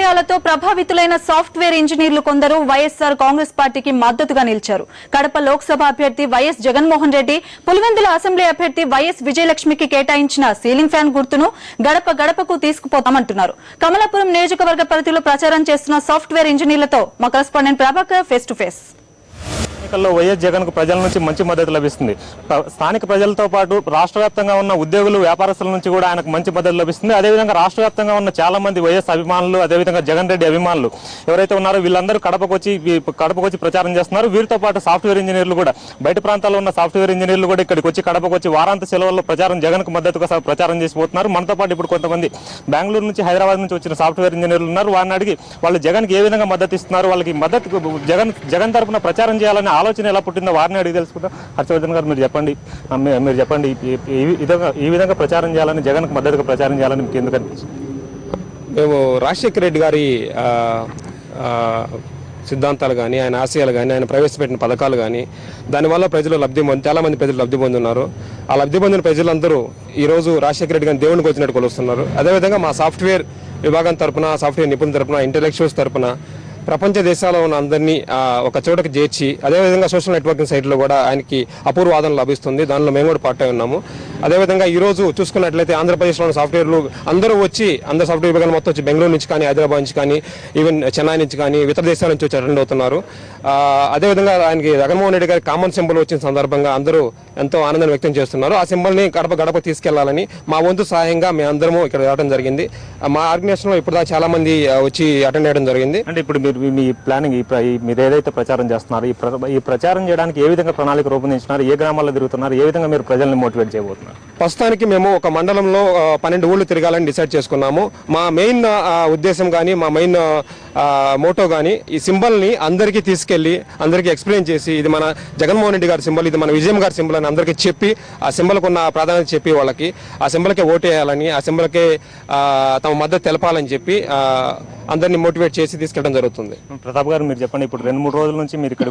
విషయాలతో ప్రభావితులైన సాఫ్ట్వేర్ ఇంజనీర్లు కొందరు వైఎస్ఆర్ కాంగ్రెస్ పార్టీకి మద్దతుగా నిలిచారు. కడప లోక్సభ అభ్యర్థి వైఎస్ జగన్మోహన్ రెడ్డి, పులివెందుల అసెంబ్లీ అభ్యర్థి వైఎస్ విజయలక్ష్మికి కేటాయించిన సీలింగ్ ఫ్యాన్ గుర్తును గడప గడపకు తీసుకుపోతామంటున్నారు. కమలాపురం నియోజకవర్గ పరిధిలో ప్రచారం చేస్తున్న సాఫ్ట్వేర్ ఇంజనీర్లతో మా correspondent Prabhakar face to face. ఎన్నికల్లో వైఎస్ జగన్ కు ప్రజల నుంచి మంచి మద్దతు లభిస్తుంది. స్థానిక ప్రజలతో పాటు రాష్ట్ర వ్యాప్తంగా ఉన్న ఉద్యోగులు, వ్యాపారస్తుల నుంచి కూడా ఆయనకు మంచి మద్దతు లభిస్తుంది. అదేవిధంగా రాష్ట్ర వ్యాప్తంగా ఉన్న చాలా మంది వైఎస్ అభిమానులు, అదేవిధంగా జగన్ రెడ్డి అభిమానులు ఎవరైతే ఉన్నారో వీళ్ళందరూ కడపకు వచ్చి ప్రచారం చేస్తున్నారు. వీరితో పాటు సాఫ్ట్వేర్ ఇంజనీర్లు కూడా, బయట ప్రాంతాల్లో ఉన్న సాఫ్ట్వేర్ ఇంజనీర్లు కూడా ఇక్కడికి వచ్చి కడపకు వచ్చి వారాంత సెలవుల్లో జగన్ కు మద్దతుగా ప్రచారం చేసిపోతున్నారు. మనతో పాటు ఇప్పుడు కొంతమంది బెంగళూరు నుంచి, హైదరాబాద్ నుంచి వచ్చిన సాఫ్ట్వేర్ ఇంజనీర్లు ఉన్నారు. వారిని అడిగి వాళ్ళు జగన్ కి ఏ విధంగా మద్దతు ఇస్తున్నారు, వాళ్ళకి మద్దతు జగన్ తరఫున ప్రచారం చేయాలని ఆలోచన ఎలా పుట్టిందో వారిని అడిగి తెలుసుకుందాం. హర్షవర్ధన్ గారు, మీరు చెప్పండి ఈ విధంగా ప్రచారం చేయాలని, జగన్ కు మద్దతుగా ప్రచారం చేయాలని మీకు ఎందుకు అనిపించింది? మేము రాజశేఖర రెడ్డి గారి సిద్ధాంతాలు కానీ, ఆయన ఆశయాలు కానీ, ఆయన ప్రవేశపెట్టిన పథకాలు కానీ, దానివల్ల ప్రజలు చాలా మంది ప్రజలు లబ్ధి పొందున్నారు. ఆ లబ్ధి పొందిన ప్రజలందరూ ఈరోజు రాజశేఖర రెడ్డి గారిని దేవునికి వచ్చినట్టు కొలుస్తున్నారు. అదేవిధంగా మా సాఫ్ట్వేర్ విభాగం తరపున, సాఫ్ట్వేర్ నిపుణుల తరపున, ఇంటలెక్చువల్స్ తరపున ప్రపంచ దేశాల్లో ఉన్న అందరినీ ఒక చోటకి చేర్చి, అదేవిధంగా సోషల్ నెట్వర్కింగ్ సైట్లో కూడా ఆయనకి అపూర్వ ఆదరణ లభిస్తుంది. దానిలో మేము కూడా పార్ట్ అయి ఉన్నాము. అదేవిధంగా ఈ రోజు చూసుకున్నట్లయితే ఆంధ్రప్రదేశ్లో ఉన్న సాఫ్ట్వేర్లు అందరూ అందరు సాఫ్ట్వేర్ విభాగాలు మొత్తం వచ్చి బెంగళూరు నుంచి కానీ, హైదరాబాద్ నుంచి కానీ, ఈవెన్ చెన్నై నుంచి కానీ, ఇతర దేశాల నుంచి వచ్చి అటెండ్ అవుతున్నారు. అదేవిధంగా ఆయనకి జగన్మోహన్ రెడ్డి గారి కామన్ సింబల్ వచ్చిన సందర్భంగా అందరూ ఎంతో ఆనందాన్ని వ్యక్తం చేస్తున్నారు. ఆ సింబల్ని గడప గడప తీసుకెళ్లాలని మా వంతు సహాయంగా మేము అందరము ఇక్కడ రావడం జరిగింది. మా ఆర్గనైజేషన్లో ఇప్పుడు చాలా మంది వచ్చి అటెండ్ అయ్యడం జరిగింది. అంటే ఇప్పుడు మీ ప్లానింగ్, మీరు ఏదైతే ప్రచారం చేస్తున్నారు, ఈ ప్రచారం చేయడానికి ఏ విధంగా ప్రణాళిక రూపొందించినారు, ఏ గ్రామాల్లో తిరుగుతున్నారు, ఏ విధంగా మీరు ప్రజల్ని మోటివేట్ చేయబోతున్నారు? ప్రస్తుతానికి మేము ఒక మండలంలో 12 ఊళ్ళు తిరగాలని డిసైడ్ చేసుకున్నాము. మా మెయిన్ ఉద్దేశం కానీ, మా మెయిన్ మోటో కానీ ఈ సింబల్ని అందరికీ తీసుకెళ్లి, అందరికీ ఎక్స్ప్లెయిన్ చేసి, ఇది మన జగన్మోహన్ రెడ్డి గారి సింబల్, ఇది మన విజయం గారి సింబల్ అని అందరికీ చెప్పి, ఆ సింబల్కు ఉన్న ప్రాధాన్యత చెప్పి, వాళ్ళకి ఆ సింబల్కే ఓటేయాలని, ఆ సింబల్కే తమ మద్దతు తెలపాలని చెప్పి అందరినీ మోటివేట్ చేసి తీసుకెళ్ళడం జరుగుతుంది. ప్రతాప్ గారు, మీరు చెప్పండి, ఇప్పుడు 2-3 రోజుల నుంచి మీరు ఇక్కడ